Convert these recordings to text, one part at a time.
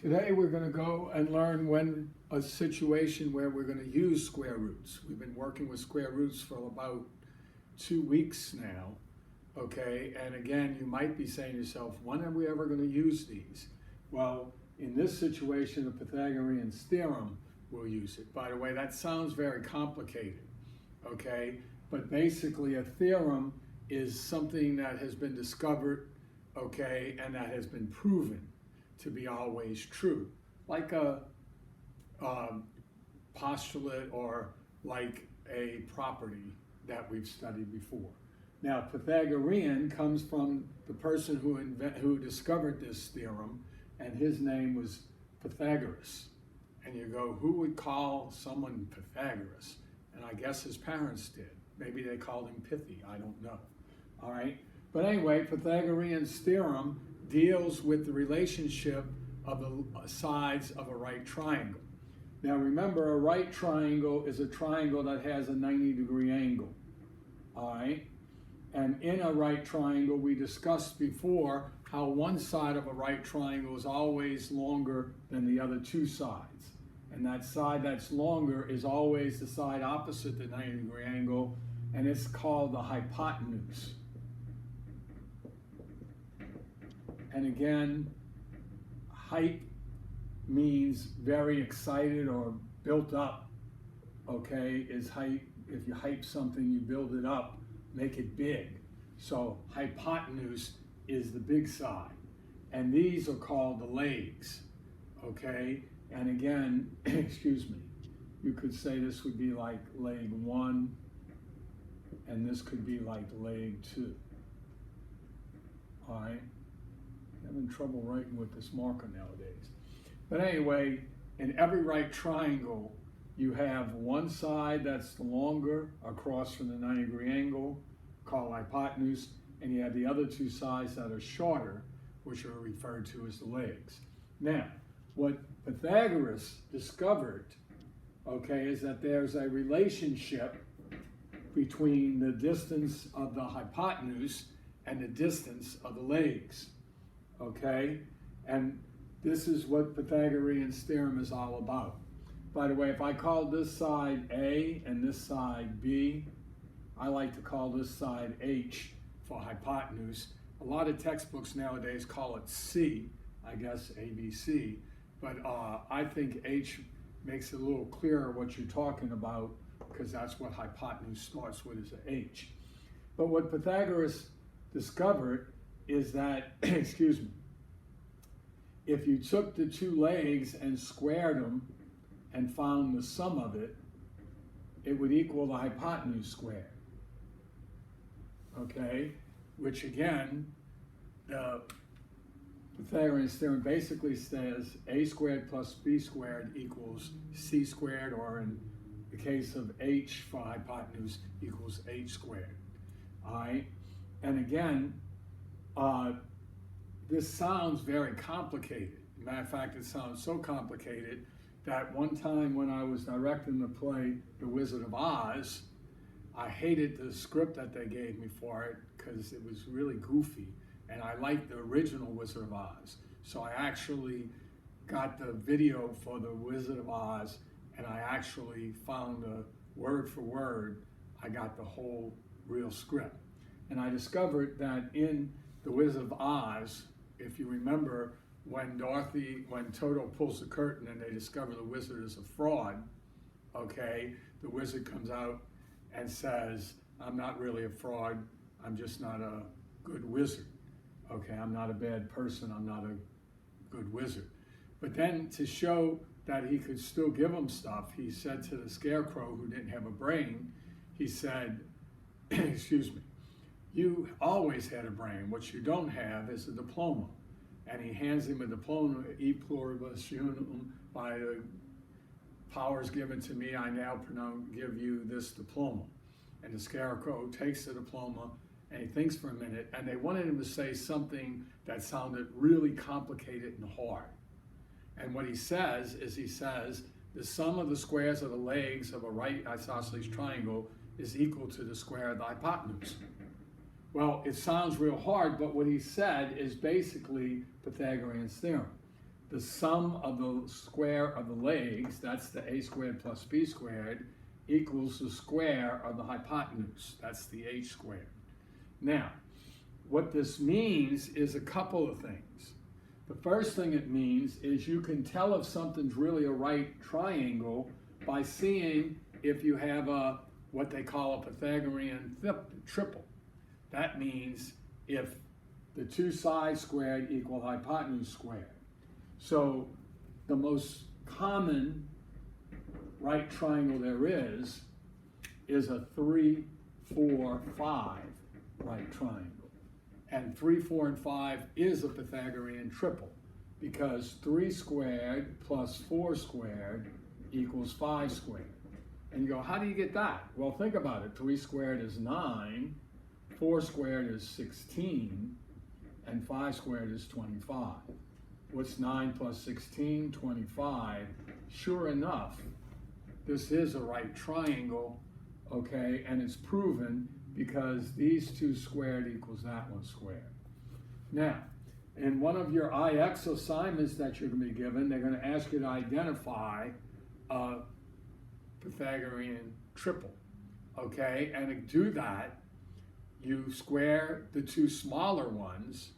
Today we're going to go and learn when a situation where we're going to use square roots. We've been working with square roots for about 2 weeks now, okay? And again, you might be saying to yourself, when are we ever going to use these? Well, in this situation, the Pythagorean theorem will use it. By the way, that sounds very complicated, okay? But basically a theorem is something that has been discovered, okay, and that has been proven to be always true, like a postulate or like a property that we've studied before. Now, Pythagorean comes from the person who discovered this theorem, and his name was Pythagoras. And you go, who would call someone Pythagoras? And I guess his parents did. Maybe they called him Pithy, I don't know. All right, but anyway, Pythagorean's theorem deals with the relationship of the sides of a right triangle. Now remember, a right triangle is a triangle that has a 90-degree angle, all right? And in a right triangle, we discussed before how one side of a right triangle is always longer than the other two sides. And that side that's longer is always the side opposite the 90-degree angle, and it's called the hypotenuse. And again, hype means very excited or built up, okay? Is hype, if you hype something, you build it up, make it big. So hypotenuse is the big side. And these are called the legs, okay? And again, excuse me, you could say this would be like leg 1, and this could be like leg 2, all right? Having trouble writing with this marker nowadays. But anyway, in every right triangle, you have one side that's the longer across from the 90-degree angle, called hypotenuse, and you have the other two sides that are shorter, which are referred to as the legs. Now, what Pythagoras discovered, okay, is that there's a relationship between the distance of the hypotenuse and the distance of the legs. Okay, and this is what Pythagorean theorem is all about. By the way, if I call this side A and this side B, I like to call this side H for hypotenuse. A lot of textbooks nowadays call it C, I guess ABC, but I think H makes it a little clearer what you're talking about, because that's what hypotenuse starts with, is an H. But what Pythagoras discovered is that, excuse me, if you took the two legs and squared them and found the sum of it, it would equal the hypotenuse squared. Okay, which again, the Pythagorean theorem basically says a squared plus b squared equals c squared, or in the case of h for hypotenuse, equals h squared. All right, and again, this sounds very complicated. Matter of fact, it sounds so complicated that one time when I was directing the play The Wizard of Oz, I hated the script that they gave me for it because it was really goofy, and I liked the original Wizard of Oz. So I actually got the video for The Wizard of Oz, and I actually found word for word, I got the whole real script. And I discovered that in The Wizard of Oz, if you remember, when Toto pulls the curtain and they discover the wizard is a fraud, okay, the wizard comes out and says, I'm not really a fraud, I'm just not a good wizard. Okay, I'm not a bad person, I'm not a good wizard. But then to show that he could still give him stuff, he said to the scarecrow who didn't have a brain, he said, excuse me, you always had a brain. What you don't have is a diploma. And he hands him a diploma, e pluribus unum, by the powers given to me, I now give you this diploma. And the scarecrow takes the diploma, and he thinks for a minute, and they wanted him to say something that sounded really complicated and hard. And what he says is, he says, the sum of the squares of the legs of a right isosceles triangle is equal to the square of the hypotenuse. Well, it sounds real hard, but what he said is basically Pythagorean theorem. the sum of the square of the legs, that's the a squared plus b squared, equals the square of the hypotenuse, that's the h squared. Now, what this means is a couple of things. The first thing it means is you can tell if something's really a right triangle by seeing if you have a what they call a Pythagorean triple. That means if the two sides squared equal hypotenuse squared. So the most common right triangle there is a 3, 4, 5 right triangle. And 3, 4, and 5 is a Pythagorean triple because 3 squared plus 4 squared equals 5 squared. And you go, how do you get that? Well, think about it. 3 squared is 9, 4 squared is 16, and 5 squared is 25. What's 9 plus 16? 25. Sure enough, this is a right triangle, okay, and it's proven because these two squared equals that one squared. Now, in one of your IX assignments that you're going to be given, they're going to ask you to identify a Pythagorean triple, okay? And to do that, you square the two smaller ones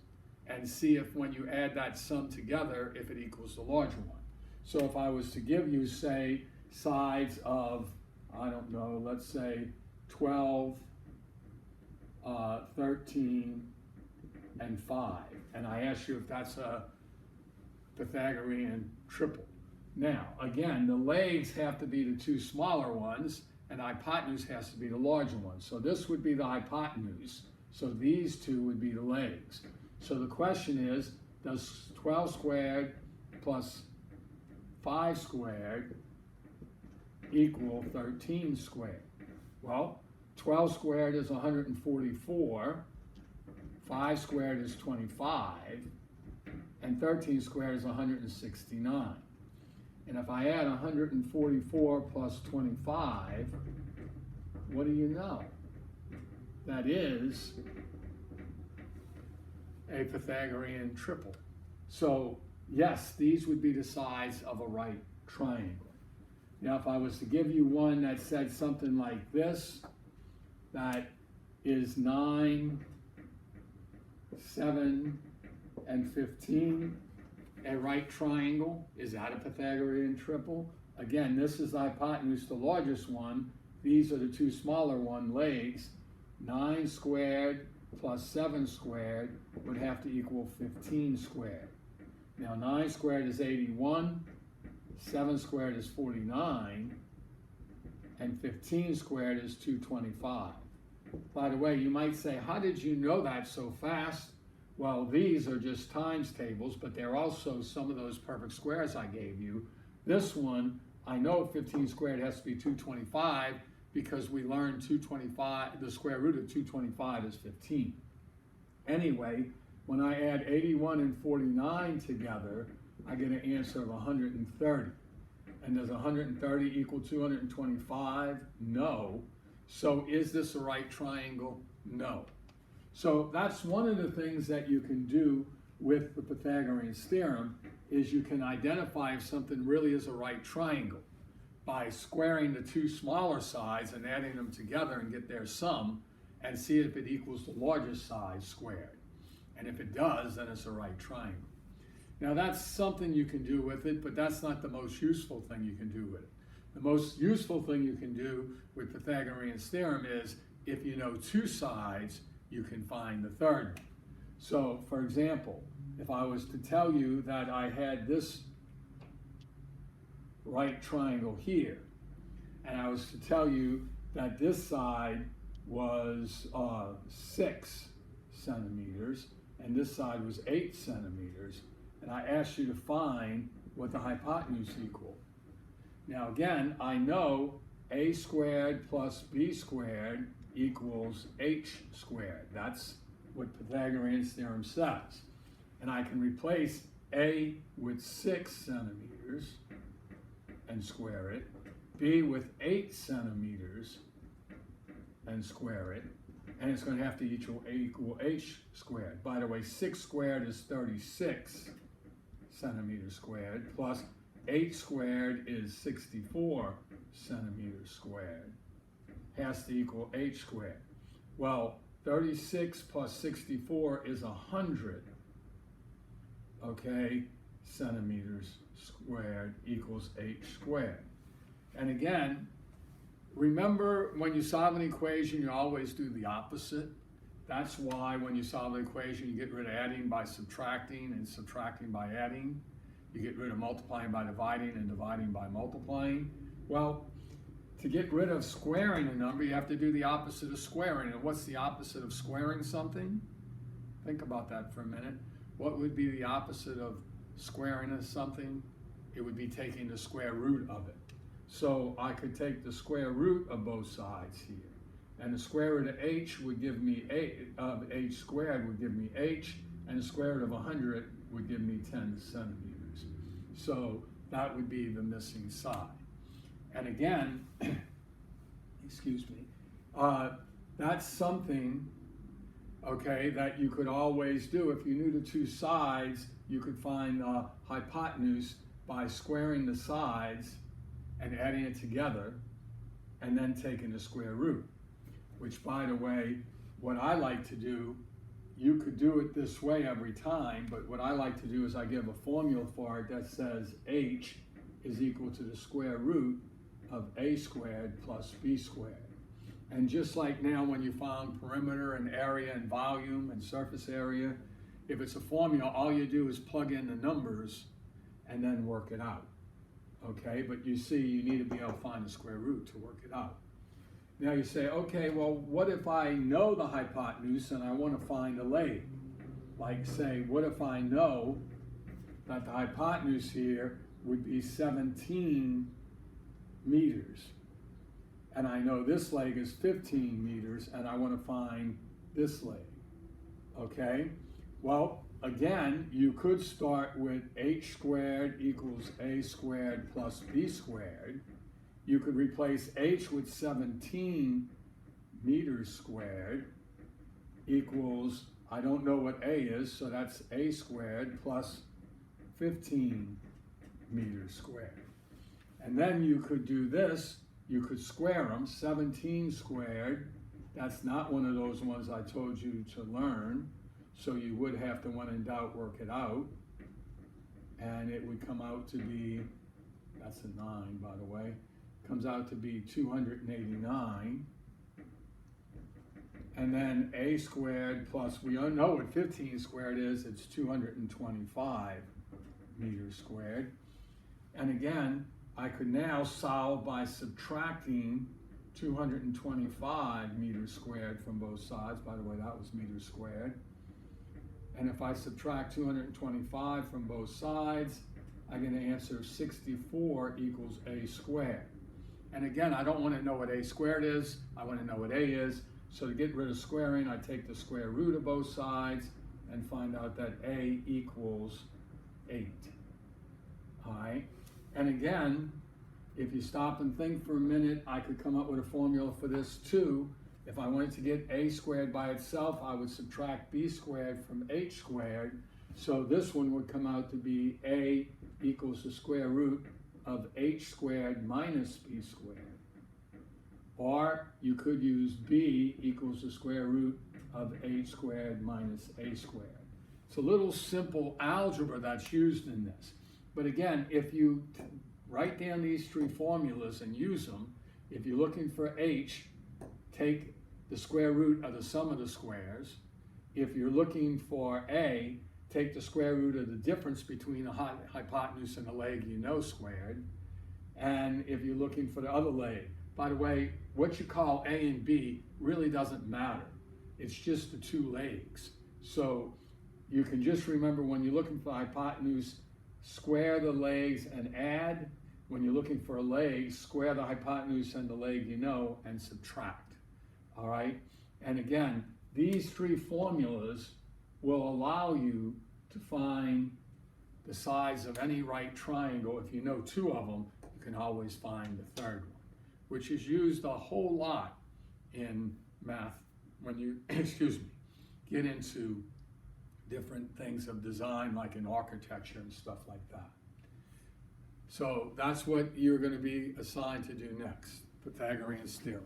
and see if when you add that sum together, if it equals the larger one. So if I was to give you, say, sides of, I don't know, let's say 12, 13, and 5, and I ask you if that's a Pythagorean triple. Now, again, the legs have to be the two smaller ones, and the hypotenuse has to be the larger one. So this would be the hypotenuse, so these two would be the legs. So the question is, does 12 squared plus 5 squared equal 13 squared? Well, 12 squared is 144, 5 squared is 25, and 13 squared is 169. And if I add 144 plus 25, what do you know? That is a Pythagorean triple. So yes, these would be the sides of a right triangle. Now if I was to give you one that said something like this, that is 9, 7, and 15, a right triangle, is that a Pythagorean triple? Again, this is the hypotenuse, the largest one. These are the two smaller one, legs. 9 squared plus 7 squared would have to equal 15 squared. Now 9 squared is 81, 7 squared is 49, and 15 squared is 225. By the way, you might say, how did you know that so fast? Well, these are just times tables, but they're also some of those perfect squares I gave you. This one, I know 15 squared has to be 225 because we learned 225, the square root of 225 is 15. Anyway, when I add 81 and 49 together, I get an answer of 130. And does 130 equal 225? No. So is this a right triangle? No. So that's one of the things that you can do with the Pythagorean theorem is you can identify if something really is a right triangle by squaring the two smaller sides and adding them together and get their sum and see if it equals the largest side squared. And if it does, then it's a right triangle. Now that's something you can do with it, but that's not the most useful thing you can do with it. The most useful thing you can do with Pythagorean theorem is if you know two sides, you can find the third one. So, for example, if I was to tell you that I had this right triangle here, and I was to tell you that this side was 6 centimeters, and this side was 8 centimeters, and I asked you to find what the hypotenuse equal. Now again, I know a squared plus b squared equals h squared. That's what Pythagorean theorem says. And I can replace a with 6 centimeters and square it, b with 8 centimeters and square it, and it's going to have to equal h squared. By the way, 6 squared is 36 centimeters squared, plus 8 squared is 64 centimeters squared. Has to equal 8 squared. Well, 36 plus 64 is 100, okay, centimeters squared equals 8 squared. And again, remember when you solve an equation, you always do the opposite. That's why when you solve an equation, you get rid of adding by subtracting and subtracting by adding. You get rid of multiplying by dividing and dividing by multiplying. Well, to get rid of squaring a number, you have to do the opposite of squaring. And what's the opposite of squaring something? Think about that for a minute. What would be the opposite of squaring something? It would be taking the square root of it. So I could take the square root of both sides here. And the square root of h would give me h squared would give me h, and the square root of 100 would give me 10 centimeters. So that would be the missing side. And again, excuse me, that's something, okay, that you could always do. If you knew the two sides, you could find the hypotenuse by squaring the sides and adding it together, and then taking the square root. Which, by the way, what I like to do, you could do it this way every time, but what I like to do is I give a formula for it that says h is equal to the square root of a squared plus b squared. And just like now when you found perimeter and area and volume and surface area, if it's a formula, all you do is plug in the numbers and then work it out. Okay, but you see, you need to be able to find the square root to work it out. Now you say, okay, well, what if I know the hypotenuse and I want to find the leg? Like say, what if I know that the hypotenuse here would be 17 meters, and I know this leg is 15 meters, and I want to find this leg, okay? Well, again, you could start with h squared equals a squared plus b squared. You could replace h with 17 meters squared equals, I don't know what a is, so that's a squared plus 15 meters squared. And then you could do this, you could square them, 17 squared, that's not one of those ones I told you to learn, so you would have to, when in doubt, work it out. And it would come out to be, that's a 9 by the way, comes out to be 289. And then a squared plus, we don't know what 15 squared is, it's 225 meters squared. And again, I could now solve by subtracting 225 meters squared from both sides. By the way, that was meters squared. And if I subtract 225 from both sides, I get an answer 64 equals a squared. And again, I don't want to know what a squared is, I want to know what a is. So to get rid of squaring, I take the square root of both sides and find out that a equals 8. All right? And again, if you stop and think for a minute, I could come up with a formula for this too. If I wanted to get a squared by itself, I would subtract b squared from h squared. So this one would come out to be a equals the square root of h squared minus b squared. Or you could use b equals the square root of h squared minus a squared. It's a little simple algebra that's used in this. But again, if you write down these three formulas and use them, if you're looking for h, take the square root of the sum of the squares. If you're looking for a, take the square root of the difference between the hypotenuse and the leg you know squared. And if you're looking for the other leg, by the way, what you call a and b really doesn't matter. It's just the two legs. So you can just remember when you're looking for hypotenuse, square the legs and add. When you're looking for a leg, square the hypotenuse and the leg you know and subtract. All right? And again, these three formulas will allow you to find the sides of any right triangle. If you know two of them, you can always find the third one, which is used a whole lot in math when you, excuse me, get into different things of design, like in architecture and stuff like that. So that's what you're going to be assigned to do next, Pythagorean theorem.